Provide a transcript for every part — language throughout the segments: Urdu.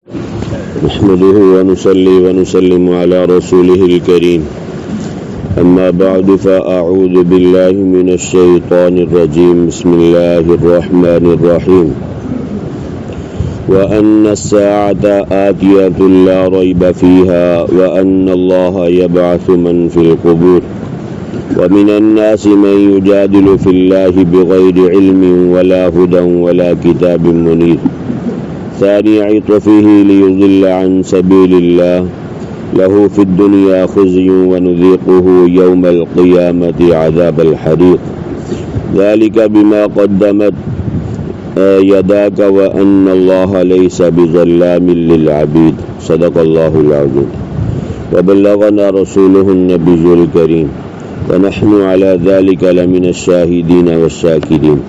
نحمده ونصلي ونسلم على رسوله الكريم أما بعد فأعوذ بالله من الشيطان الرجيم بسم الله الرحمن الرحيم وأن الساعة آتية لا ريب فيها وأن الله يبعث من في القبور ومن الناس من يجادل في الله بغير علم ولا هدى ولا كتاب منير ثاني عطفه ليضل عن سبيل الله له في الدنيا خزي ونذيقه يوم القيامة عذاب الحريق ذلك بما قدمت يداك وأن الله ليس بظلام للعبيد صدق الله العظيم وبلغنا رسوله النبي الكريم ونحن على ذلك لمن الشاهدين والشاكرين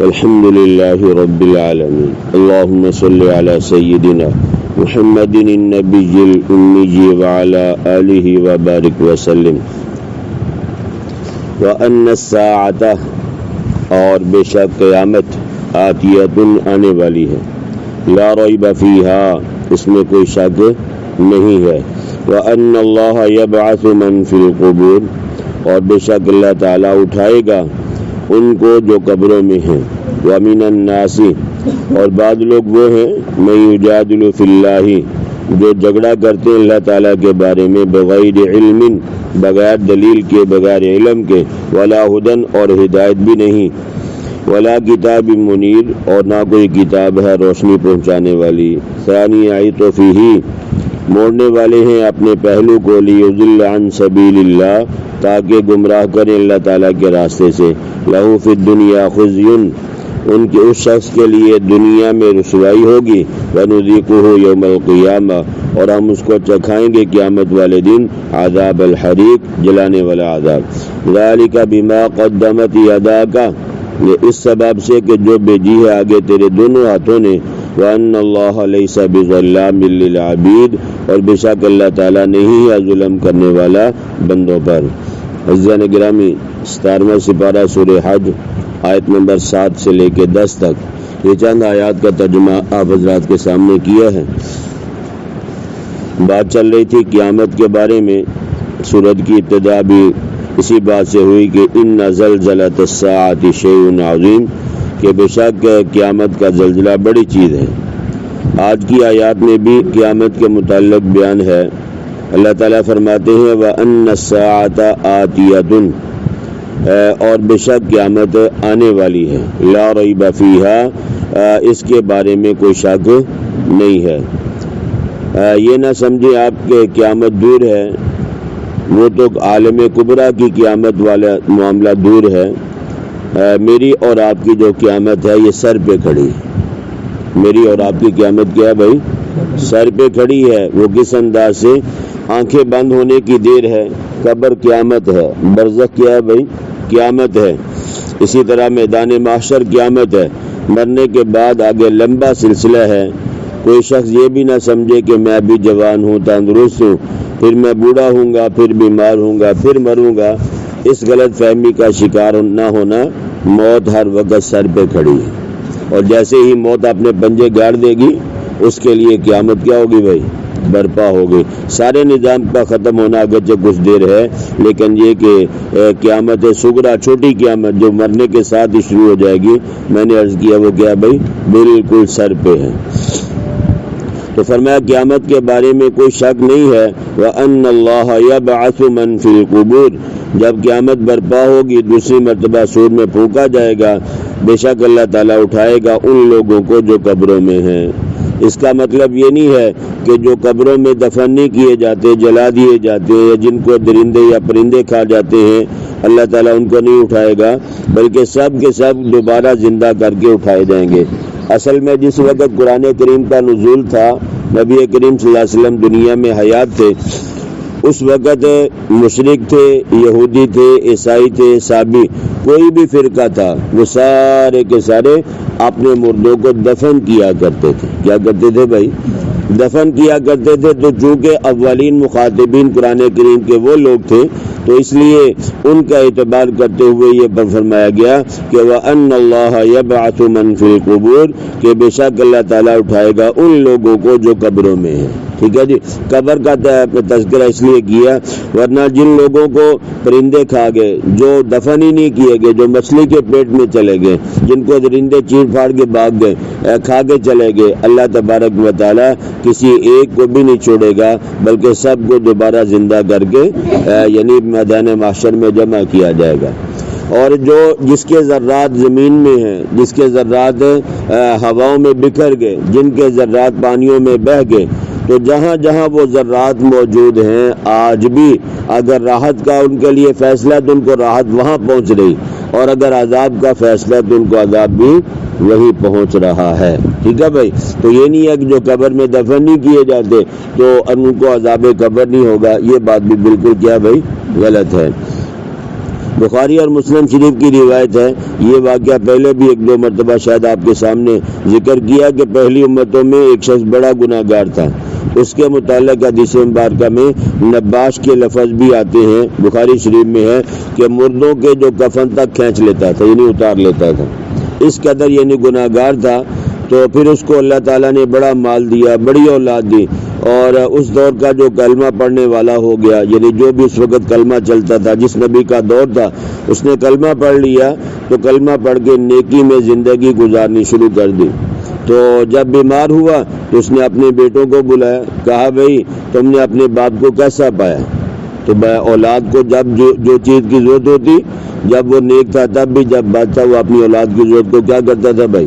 والحمد لله رب العالمين اللهم صل على سيدنا محمد النبي الأمي وعلى آله وبارك وسلم وأن الساعة اور بے شک قیامت آتیۃ آنے والی ہے لا ریب فیہا اس میں کوئی شک نہیں ہے وأن اللہ یبعث من فی القبور اور بے شک اللہ تعالیٰ اٹھائے گا ان کو جو قبروں میں ہیں وَمِنَ النَّاسِ اور بعض لوگ وہ ہیں مَن یُجَادِلُ فِی اللَّہِ جو جھگڑا کرتے ہیں اللہ تعالیٰ کے بارے میں بغیر علم بغیر دلیل کے بغیر علم کے ولا ہدن اور ہدایت بھی نہیں ولا کتاب منیر اور نہ کوئی کتاب ہے روشنی پہنچانے والی ثانی عطفہ موڑنے والے ہیں اپنے پہلو کو لیضل عن سبیل اللہ تاکہ گمراہ کریں اللہ تعالیٰ کے راستے سے لہو فی الدنیا خزی ان کے اس شخص کے لیے دنیا میں رسوائی ہوگی ونذیقہ یوم القیامہ اور ہم اس کو چکھائیں گے قیامت والے دن عذاب الحریق جلانے والا عذاب ذالک بما قدمت یداک یہ اس سبب سے کہ جو بھیجی ہے آگے تیرے دونوں ہاتھوں نے وَأَنَّ اللَّهَ لَيْسَ بِظَلَّامٍ لِّلْعَبِيدِ اور بے شک اللہ تعالیٰ نہیں ہے ظلم کرنے والا بندوں پر عزیزان گرامی 17واں سپارہ سورہ حج آیت نمبر 7 سے لے کے 10 تک یہ چند آیات کا ترجمہ آپ حضرات کے سامنے کیا ہے بات چل رہی تھی قیامت کے بارے میں سورت کی ابتدا بھی اسی بات سے ہوئی کہ ان زلزلۃ الساعۃ شیء عظیم کہ بے شک قیامت کا زلزلہ بڑی چیز ہے آج کی آیات میں بھی قیامت کے متعلق بیان ہے اللہ تعالیٰ فرماتے ہیں وَأَنَّ السَّاعَةَ آتِيَةٌ اور بے شک قیامت آنے والی ہے لا ریب فیہا اس کے بارے میں کوئی شک نہیں ہے یہ نہ سمجھیں آپ کہ قیامت دور ہے وہ تو عالم کبریٰ کی قیامت والا معاملہ دور ہے میری اور آپ کی جو قیامت ہے یہ سر پہ کھڑی ہے میری اور آپ کی قیامت کیا ہے بھائی سر پہ کھڑی ہے وہ کس انداز سے آنکھیں بند ہونے کی دیر ہے قبر قیامت ہے برزخ کیا ہے بھائی قیامت ہے اسی طرح میدان محشر قیامت ہے مرنے کے بعد آگے لمبا سلسلہ ہے کوئی شخص یہ بھی نہ سمجھے کہ میں ابھی جوان ہوں تندرست ہوں پھر میں بوڑھا ہوں گا پھر بیمار ہوں گا پھر مروں گا اس غلط فہمی کا شکار نہ ہونا موت ہر وقت سر پہ کھڑی ہے اور جیسے ہی موت اپنے پنجے گاڑ دے گی اس کے لیے قیامت کیا ہوگی بھائی برپا ہوگی سارے نظام کا ختم ہونا اگرچہ کچھ دیر ہے لیکن یہ کہ قیامت صغریٰ چھوٹی قیامت جو مرنے کے ساتھ ہی شروع ہو جائے گی میں نے عرض کیا وہ کیا بھائی بالکل سر پہ ہے تو فرمایا قیامت کے بارے میں کوئی شک نہیں ہے وَأَنَّ اللَّهَ يَبْعَثُ مَن فِي الْقُبُورِ جب قیامت برپا ہوگی دوسری مرتبہ سور میں پھونکا جائے گا بے شک اللہ تعالیٰ اٹھائے گا ان لوگوں کو جو قبروں میں ہیں اس کا مطلب یہ نہیں ہے کہ جو قبروں میں دفن نہیں کیے جاتے جلا دیے جاتے ہیں یا جن کو درندے یا پرندے کھا جاتے ہیں اللہ تعالیٰ ان کو نہیں اٹھائے گا بلکہ سب کے سب دوبارہ زندہ کر کے اٹھائے جائیں گے اصل میں جس وقت قرآن کریم کا نزول تھا نبی کریم صلی اللہ علیہ وسلم دنیا میں حیات تھے اس وقت مشرک تھے یہودی تھے عیسائی تھے صابی کوئی بھی فرقہ تھا وہ سارے کے سارے اپنے مردوں کو دفن کیا کرتے تھے کیا کرتے تھے بھائی دفن کیا کرتے تھے تو چونکہ اولین مخاطبین قرآن کریم کے وہ لوگ تھے تو اس لیے ان کا اعتبار کرتے ہوئے یہ فرمایا گیا کہ وَأَنَّ اللَّهَ يَبْعَثُ مَن فِي الْقُبُورِ کہ بے شک اللہ تعالیٰ اٹھائے گا ان لوگوں کو جو قبروں میں ہیں. ٹھیک ہے جی. قبر کا تذکرہ اس لیے کیا ورنہ جن لوگوں کو پرندے کھا گئے، جو دفن ہی نہیں کیے گئے، جو مچھلی کے پیٹ میں چلے گئے، جن کو درندے چیر پھاڑ کے بھاگ گئے، کھا کے چلے گئے، اللہ تبارک و تعالیٰ کسی ایک کو بھی نہیں چھوڑے گا بلکہ سب کو دوبارہ زندہ کر کے یعنی میدان محشر میں جمع کیا جائے گا. اور جس کے ذرات زمین میں ہیں، جس کے ذرات ہواؤں میں بکھر گئے، جن کے ذرات پانیوں میں بہہ گئے، تو جہاں جہاں وہ ذرات موجود ہیں آج بھی اگر راحت کا ان کے لیے فیصلہ تو ان کو راحت وہاں پہنچ رہی، اور اگر عذاب کا فیصلہ تو ان کو عذاب بھی وہی پہنچ رہا ہے. ٹھیک ہے بھائی. تو یہ نہیں ہے کہ جو قبر میں دفن نہیں کیے جاتے تو ان کو عذاب قبر نہیں ہوگا، یہ بات بھی بالکل کیا بھائی غلط ہے. بخاری اور مسلم شریف کی روایت ہے، یہ واقعہ پہلے بھی ایک دو مرتبہ شاید آپ کے سامنے ذکر کیا کہ پہلی امتوں میں ایک شخص بڑا گناہ گار تھا. اس کے متعلق حدیث مبارکہ میں نباش کے لفظ بھی آتے ہیں. بخاری شریف میں ہے کہ مردوں کے جو کفن تک کھینچ لیتا تھا یعنی اتار لیتا تھا، اس قدر یعنی گناہ گار تھا. تو پھر اس کو اللہ تعالیٰ نے بڑا مال دیا، بڑی اولاد دی، اور اس دور کا جو کلمہ پڑھنے والا ہو گیا، یعنی جو بھی اس وقت کلمہ چلتا تھا، جس نبی کا دور تھا اس نے کلمہ پڑھ لیا تو کلمہ پڑھ کے نیکی میں زندگی گزارنی شروع کر دی. تو جب بیمار ہوا تو اس نے اپنے بیٹوں کو بلایا، کہا بھائی تم نے اپنے باپ کو کیسا پایا؟ تو اولاد کو جب جو چیز کی ضرورت ہوتی، جب وہ نیک تھا تب بھی، جب بات تھا وہ اپنی اولاد کی ضرورت کو کیا کرتا تھا بھائی؟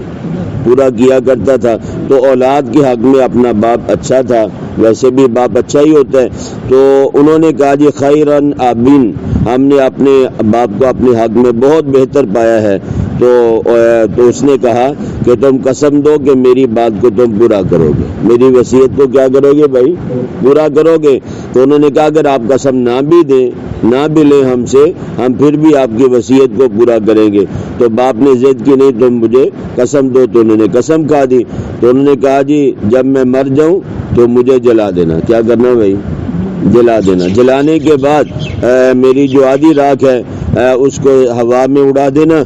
پورا کیا کرتا تھا. تو اولاد کے حق میں اپنا باپ اچھا تھا، ویسے بھی باپ اچھا ہی ہوتا ہے. تو انہوں نے کہا جی خیرن آبین، ہم نے اپنے باپ کو اپنے حق میں بہت بہتر پایا ہے. تو اس نے کہا کہ تم قسم دو کہ میری بات کو تم پورا کرو گے، میری وصیت کو کیا کرو گے بھائی؟ پورا کرو گے. تو انہوں نے کہا اگر آپ قسم نہ بھی دیں، نہ بھی لیں ہم سے، ہم پھر بھی آپ کی وصیت کو پورا کریں گے. تو باپ نے ضد کی نہیں تم مجھے قسم دو، تو انہوں نے قسم کھا دی. تو انہوں نے کہا جی جب میں مر جاؤں تو مجھے جلا دینا. کیا کرنا بھائی؟ جلا دینا. جلانے کے بعد میری جو آدھی راکھ ہے اس کو ہوا میں اڑا دینا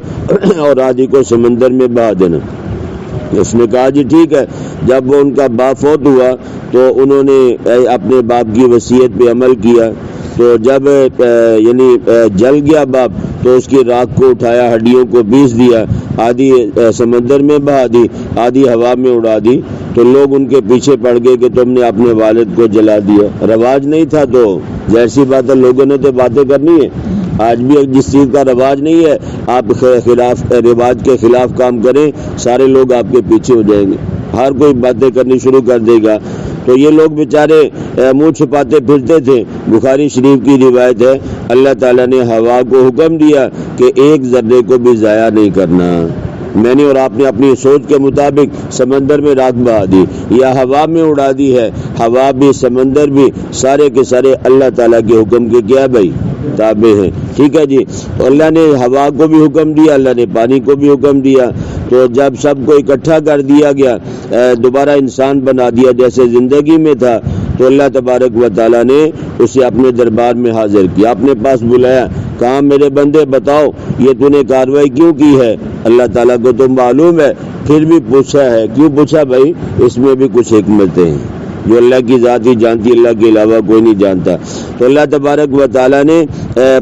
اور آدھی کو سمندر میں بہا دینا. اس نے کہا جی ٹھیک ہے. جب وہ ان کا باپ فوت ہوا تو انہوں نے اپنے باپ کی وصیت پہ عمل کیا. تو جب یعنی جل گیا باپ تو اس کی راکھ کو اٹھایا، ہڈیوں کو پیس دیا، آدھی سمندر میں بہا دی، آدھی ہوا میں اڑا دی. تو لوگ ان کے پیچھے پڑ گئے کہ تم نے اپنے والد کو جلا دیا. رواج نہیں تھا تو ظاہر سی بات ہے لوگوں نے تو باتیں کرنی ہے. آج بھی جس چیز کا رواج نہیں ہے آپ رواج کے خلاف کام کریں، سارے لوگ آپ کے پیچھے ہو جائیں گے، ہر کوئی باتیں کرنی شروع کر دے گا. تو یہ لوگ بیچارے منہ چھپاتے پھرتے تھے. بخاری شریف کی روایت ہے اللہ تعالیٰ نے ہوا کو حکم دیا کہ ایک ذرے کو بھی ضائع نہیں کرنا. میں نے اور آپ نے اپنی سوچ کے مطابق سمندر میں راکھ بہا دی یا ہوا میں اڑا دی ہے. ہوا بھی سمندر بھی سارے کے سارے اللہ تعالیٰ کے حکم کے کیا بھائی تابع ہیں. ٹھیک ہے جی. تو اللہ نے ہوا کو بھی حکم دیا، اللہ نے پانی کو بھی حکم دیا. تو جب سب کو اکٹھا کر دیا گیا، دوبارہ انسان بنا دیا جیسے زندگی میں تھا، تو اللہ تبارک و تعالیٰ نے اسے اپنے دربار میں حاضر کیا، اپنے پاس بلایا. کہا میرے بندے بتاؤ یہ تو نے کاروائی کیوں کی ہے؟ اللہ تعالیٰ کو تو معلوم ہے، پھر بھی پوچھا ہے. کیوں پوچھا بھائی؟ اس میں بھی کچھ حکمتیں ہیں جو اللہ کی ذات ہی جانتی، اللہ کے علاوہ کوئی نہیں جانتا. تو اللہ تبارک و تعالیٰ نے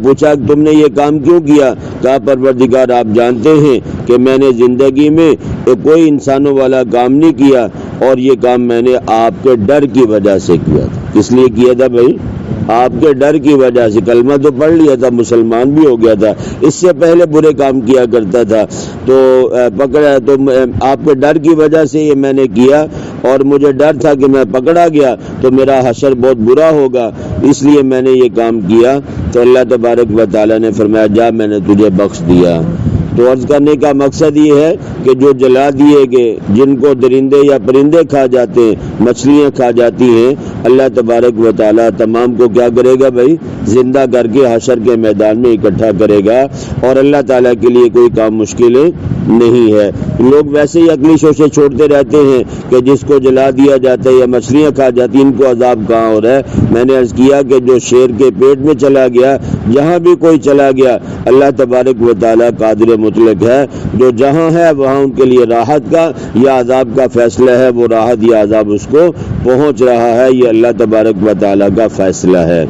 پوچھا تم نے یہ کام کیوں کیا؟ کہا پروردگار آپ جانتے ہیں کہ میں نے زندگی میں کوئی انسانوں والا کام نہیں کیا، اور یہ کام میں نے آپ کے ڈر کی وجہ سے کیا تھا. کس لیے کیا تھا بھائی؟ آپ کے ڈر کی وجہ سے. کلمہ تو پڑھ لیا تھا، مسلمان بھی ہو گیا تھا، اس سے پہلے برے کام کیا کرتا تھا. تو پکڑا تو آپ کے ڈر کی وجہ سے یہ میں نے کیا، اور مجھے ڈر تھا کہ میں پکڑا گیا تو میرا حشر بہت برا ہوگا، اس لیے میں نے یہ کام کیا. تو اللہ تبارک و تعالیٰ نے فرمایا جا میں نے تجھے بخش دیا. تو عرض کرنے کا مقصد یہ ہے کہ جو جلا دیے گئے، جن کو درندے یا پرندے کھا جاتے ہیں، مچھلیاں کھا جاتی ہیں، اللہ تبارک و تعالیٰ تمام کو کیا کرے گا بھائی؟ زندہ کر کے حشر کے میدان میں اکٹھا کرے گا. اور اللہ تعالیٰ کے لیے کوئی کام مشکل ہے نہیں ہے۔ لوگ ویسے ہی عقلی شوشے چھوڑتے رہتے ہیں کہ جس کو جلا دیا جاتا ہے یا مچھلیاں کھا جاتی ان کو عذاب کہاں ہو رہا ہے۔ میں نے عرض کیا کہ جو شیر کے پیٹ میں چلا گیا، جہاں بھی کوئی چلا گیا، اللہ تبارک و تعالیٰ قادر مطلق ہے، جو جہاں ہے وہاں ان کے لیے راحت کا یا عذاب کا فیصلہ ہے، وہ راحت یا عذاب اس کو پہنچ رہا ہے، یہ اللہ تبارک و تعالیٰ کا فیصلہ ہے۔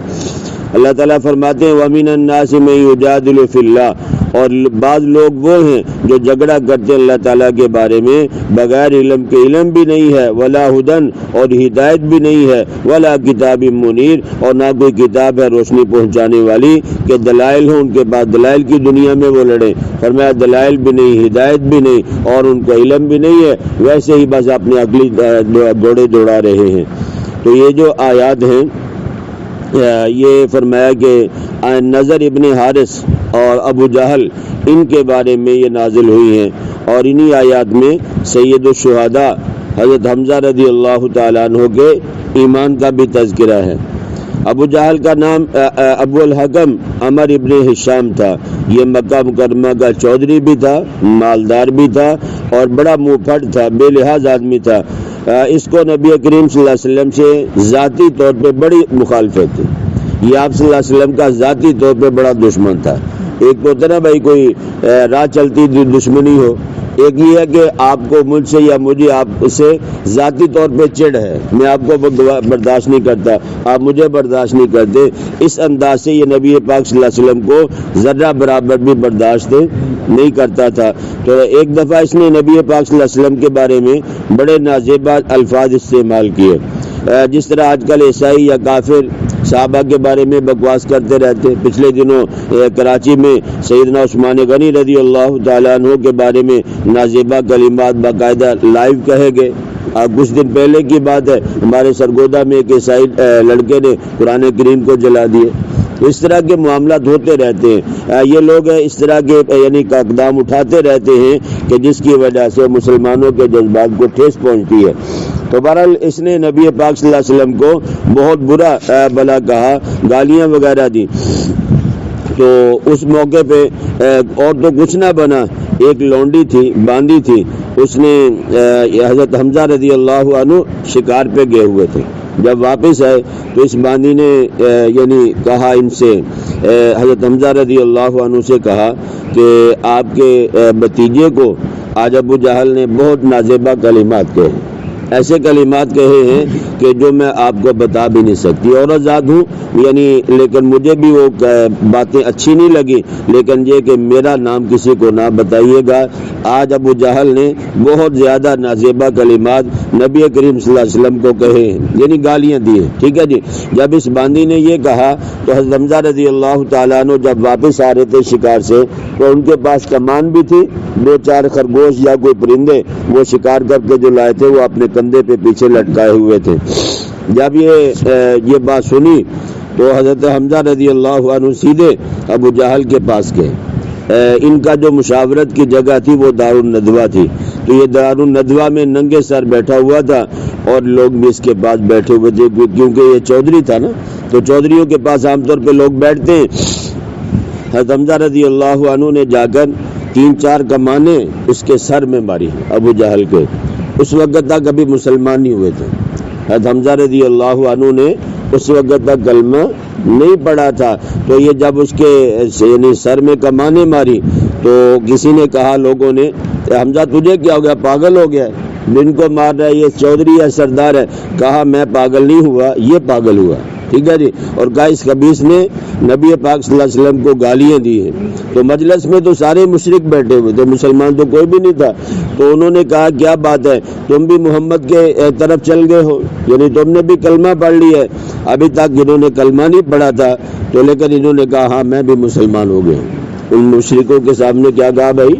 اللہ تعالیٰ فرماتے ہیں وَمِنَ النَّاسِ مَن يُجَادِلُ فِي اللَّهِ، اور بعض لوگ وہ ہیں جو جھگڑا کرتے ہیں اللہ تعالیٰ کے بارے میں بغیر علم کے، علم بھی نہیں ہے، ولا ہدن، اور ہدایت بھی نہیں ہے، ولا کتاب منیر، اور نہ کوئی کتاب ہے روشنی پہنچانے والی کہ دلائل ہوں ان کے پاس، دلائل کی دنیا میں وہ لڑیں۔ فرمایا دلائل بھی نہیں، ہدایت بھی نہیں، اور ان کو علم بھی نہیں ہے، ویسے ہی بس اپنے عقلی گھوڑے دوڑا رہے ہیں۔ تو یہ جو آیات ہیں یہ فرمایا کہ نضر ابن حارث اور ابو جہل ان کے بارے میں یہ نازل ہوئی ہیں، اور انہی آیات میں سید الشہداء حضرت حمزہ رضی اللہ تعالیٰ عنہ کے ایمان کا بھی تذکرہ ہے۔ ابو جہل کا نام ابو الحکم عمر ابن ہشام تھا، یہ مکہ مکرمہ کا چودھری بھی تھا، مالدار بھی تھا، اور بڑا منہ پھٹ تھا، بے لحاظ آدمی تھا۔ اس کو نبی کریم صلی اللہ علیہ وسلم سے ذاتی طور پہ بڑی مخالفت تھی، یہ آپ صلی اللہ علیہ وسلم کا ذاتی طور پہ بڑا دشمن تھا۔ ایک تو ہوتا نا بھائی کوئی راہ چلتی دشمنی ہو، ایک یہ ہے کہ آپ کو مجھ سے یا مجھے آپ سے ذاتی طور پہ چڑ ہے، میں آپ کو برداشت نہیں کرتا، آپ مجھے برداشت نہیں کرتے، اس انداز سے یہ نبی پاک صلی اللہ علیہ وسلم کو ذرہ برابر بھی برداشت نہیں کرتا تھا۔ تو ایک دفعہ اس نے نبی پاک صلی اللہ علیہ وسلم کے بارے میں بڑے نازیبا الفاظ استعمال کیے، جس طرح آج کل عیسائی یا کافر صحابہ کے بارے میں بکواس کرتے رہتے۔ پچھلے دنوں کراچی میں سیدنا عثمان غنی رضی اللہ تعالیٰ عنہ کے بارے میں نازیبا کلمات باقاعدہ لائیو کہے گئے۔ کچھ دن پہلے کی بات ہے، ہمارے سرگودا میں ایک عیسائی لڑکے نے قرآن کریم کو جلا دیے۔ اس طرح کے معاملات ہوتے رہتے ہیں، یہ لوگ اس طرح کے یعنی اقدام اٹھاتے رہتے ہیں کہ جس کی وجہ سے مسلمانوں کے جذبات کو ٹھیس پہنچتی ہے۔ تو بہرحال اس نے نبی پاک صلی اللہ علیہ وسلم کو بہت برا بلا کہا، گالیاں وغیرہ دی۔ تو اس موقع پہ اور تو کچھ نہ بنا، ایک لونڈی تھی، باندی تھی، اس نے حضرت حمزہ رضی اللہ عنہ شکار پہ گئے ہوئے تھے، جب واپس آئے تو اس باندی نے یعنی کہا ان سے، حضرت حمزہ رضی اللہ عنہ سے کہا کہ آپ کے بھتیجے کو آج ابو جہل نے بہت نازیبا کلمات کہے، ایسے کلمات کہے ہیں کہ جو میں آپ کو بتا بھی نہیں سکتی۔ عورت ذات ہوں یعنی، لیکن مجھے بھی وہ باتیں اچھی نہیں لگی، لیکن یہ کہ میرا نام کسی کو نہ بتائیے گا۔ آج ابو جہل نے بہت زیادہ نازیبا کلمات نبی کریم صلی اللہ علیہ وسلم کو کہے ہیں، یعنی گالیاں دی ہیں، ٹھیک ہے جی۔ جب اس باندی نے یہ کہا تو حضرت حمزہ رضی اللہ تعالیٰ عنہ جب واپس آ رہے تھے شکار سے تو ان کے پاس کمان بھی تھی، دو چار خرگوش یا کوئی پرندے وہ شکار کر کے جو لائے تھے وہ اپنے کندھے پہ پیچھے لٹکائے ہوئے تھے۔ جب یہ بات سنی تو حضرت حمزہ رضی اللہ عنہ سیدھے ابو جہل کے پاس گئے۔ ان کا جو مشاورت کی جگہ تھی وہ دار الندوہ تھی، تو یہ دار الندوہ میں ننگے سر بیٹھا ہوا تھا اور لوگ بھی اس کے پاس بیٹھے ہوئے تھے، کیونکہ یہ چودھری تھا نا، تو چودھریوں کے پاس عام طور پہ لوگ بیٹھتے ہیں۔ حضرت حمزہ رضی اللہ عنہ نے جا کر 3-4 کمانیں اس کے سر میں ماری ابو جہل کے۔ اس وقت تک ابھی مسلمان نہیں ہوئے تھے۔ حضرت حمزہ رضی اللہ عنہ نے اس وقت تک کلمہ نہیں پڑھا تھا، تو یہ جب اس کے یعنی سر میں کمانیں ماری تو کسی نے کہا، لوگوں نے، حمزہ تجھے کیا ہو گیا، پاگل ہو گیا ہے، جن کو مار رہا ہے یہ چودھری ہے، سردار ہے۔ کہا میں پاگل نہیں ہوا، یہ پاگل ہوا، ٹھیک ہے جی۔ اور کہا اس خبیث نے نبی پاک صلی اللہ علیہ وسلم کو گالیاں دی ہیں۔ تو مجلس میں تو سارے مشرک بیٹھے ہوئے تھے، مسلمان تو کوئی بھی نہیں تھا۔ تو انہوں نے کہا کیا بات ہے، تم بھی محمد کے طرف چل گئے ہو، یعنی تم نے بھی کلمہ پڑھ لی ہے۔ ابھی تک انہوں نے کلمہ نہیں پڑھا تھا، تو لیکن انہوں نے کہا ہاں میں بھی مسلمان ہو گیا ہوں۔ ان مشرکوں کے سامنے کیا کہا بھائی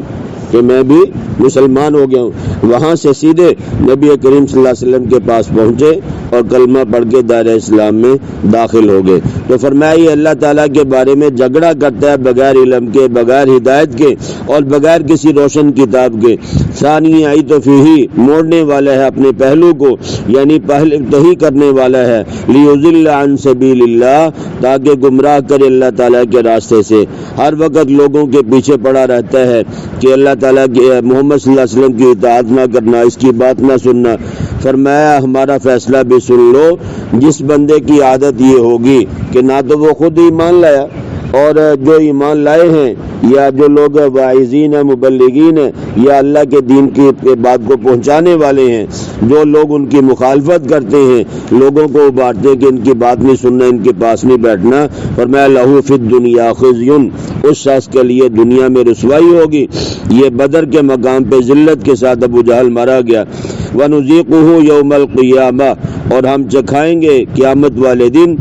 کہ میں بھی مسلمان ہو گیا ہوں۔ وہاں سے سیدھے نبی کریم صلی اللہ علیہ وسلم کے پاس پہنچے اور کلمہ پڑھ کے دائرہ اسلام میں داخل ہو گئے۔ تو فرمایا یہ اللہ تعالیٰ کے بارے میں جھگڑا کرتا ہے بغیر علم کے، بغیر ہدایت کے اور بغیر کسی روشن کتاب کے۔ ثانی آئی تو فیہی، موڑنے والا ہے اپنے پہلو کو، یعنی تہی کرنے والا ہے، لیضل عن سبیل اللہ، تاکہ گمراہ کرے اللہ تعالیٰ کے راستے سے۔ ہر وقت لوگوں کے پیچھے پڑا رہتا ہے کہ اللہ تعالیٰ کے محمد صلی اللہ علیہ وسلم کی اطاعت نہ کرنا، اس کی بات نہ سننا۔ فرمایا ہمارا فیصلہ بھی سن لو، جس بندے کی عادت یہ ہوگی کہ نہ تو وہ خود ایمان لایا، اور جو ایمان لائے ہیں یا جو لوگ واعظین ہیں، مبلغین ہیں، یا اللہ کے دین کی بات کو پہنچانے والے ہیں، جو لوگ ان کی مخالفت کرتے ہیں، لوگوں کو ابھارتے ہیں کہ ان کی بات نہیں سننا، ان کے پاس نہیں بیٹھنا، فرمایا لہو فی الدنیا خزی، اس شخص کے لیے دنیا میں رسوائی ہوگی۔ یہ بدر کے مقام پہ ذلت کے ساتھ ابو جہل مارا گیا۔ وَنُذِيقُهُ يَوْمَ الْقِيَامَةِ، اور ہم چکھائیں گے قیامت والے دن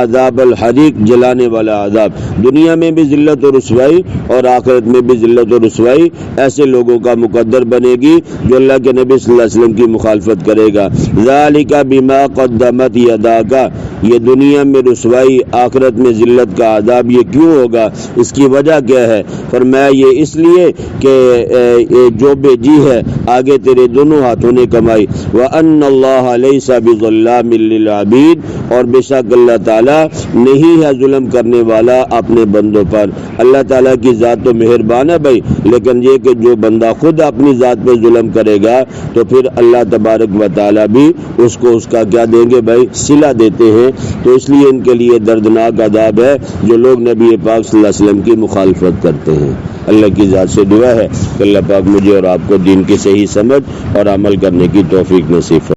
عذاب الحریق، جلانے والا عذاب۔ دنیا میں بھی ذلت و رسوائی اور آخرت میں بھی ذلت و رسوائی ایسے لوگوں کا مقدر بنے گی جو اللہ کے نبی صلی اللہ علیہ وسلم کی مخالفت کرے گا۔ ذَلِكَ بِمَا قَدَّمَتْ يَدَاكَ، یہ دنیا میں رسوائی، آخرت میں ذلت کا عذاب، یہ کیوں ہوگا؟ اس کی وجہ کیا ہے؟ فرمایا یہ اس لیے کہ جو بھیجی ہے آگے تیرے دونوں ہاتھوں نے کمائی۔ وَأَنَّ اللَّهَ لَيْسَ بِظَلَّامٍ لِّلْعَبِيدِ، اور بے شک اللہ تعالیٰ نہیں ہے ظلم کرنے والا اپنے بندوں پر۔ اللہ تعالیٰ کی ذات تو مہربان ہے بھائی، لیکن یہ کہ جو بندہ خود اپنی ذات پہ ظلم کرے گا تو پھر اللہ تبارک و تعالیٰ بھی اس کو اس کا کیا دیں گے بھائی؟ صلہ دیتے ہیں۔ تو اس لیے ان کے لیے دردناک عذاب ہے جو لوگ نبی پاک صلی اللہ علیہ وسلم کی مخالفت کرتے ہیں۔ اللہ کی ذات سے دعا ہے کہ اللہ پاک مجھے اور آپ کو دین کی صحیح سمجھ اور عمل کرنے کی توفیق نصیب فرمائے۔